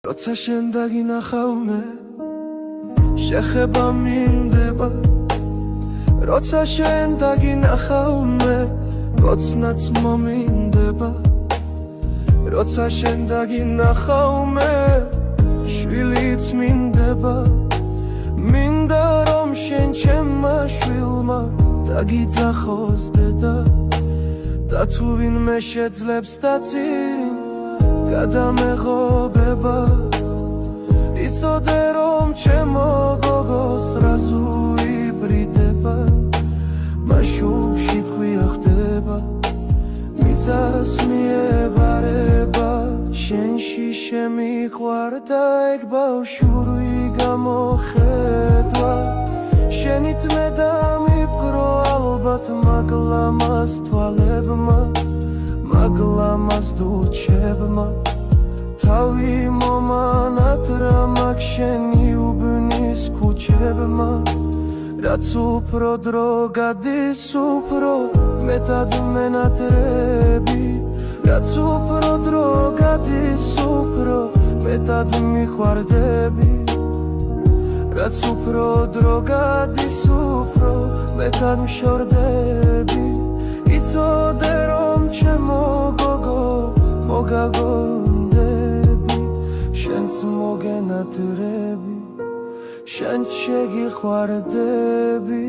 როცა შენ დაგინახავ მე შეხება მინდება როცა შენ დაგინახავ მე გოცნაც მომინდება როცა შენ დაგინახავ მე შვილიც მინდება მინდა რომ შენ ჩემმა შვილმა დაგიძახოს დედა და თუ ვინმე შეძლებს დაწინ გადამეღობება იცოდე რომ ჩემო გოგოს რაზული ბრიდება მაშუბში თქვია ხდება მიწას მიებარება შენში შემიყვარდა ეგ ბავშვური გამოხედვა შენით მე დამიფრო ალბათ მაგლამას თვალებმა მაგლამას დუჩებმა თავი მომანატრა მაგ შენი უბნის ქუჩებმა რაც უფრო დრო გადის უფრო მეტად მენატრები რაც უფრო დრო გადის უფრო მეტად მიხვარდები რაც უფრო დრო გადის უფრო მეტად მშორდები იცოდე რომ ჩემო გოგო მოგაგონდები შენც მოგენატრები შენც შეგიყვარდები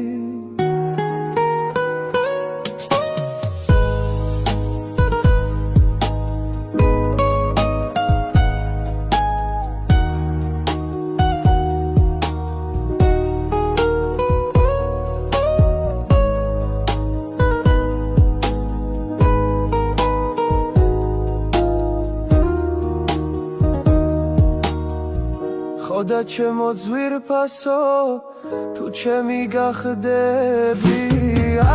ხოდა ჩემო ძვირფასო თუ ჩემი გახდები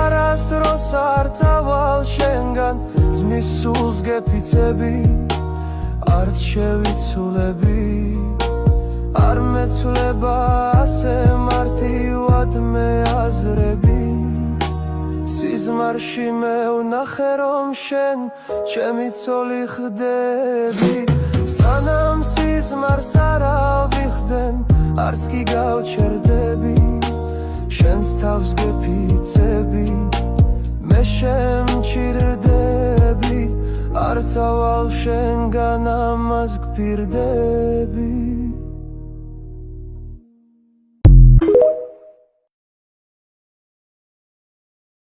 არასდროს არ წავალ შენგან ძმის სულს გეფიცები არც შევიცულები არ მეცვლება ასე მარტივად მე აზრები სიზმარში მე ვნახე რომ შენ ჩემი ცოლი ხდები სანამ სიზმარს არა ვიხდენ არც კი გავჩერდები შენს თავს გეფიცები მე შემჭირდები არ წავალ შენგან ამას გფირდები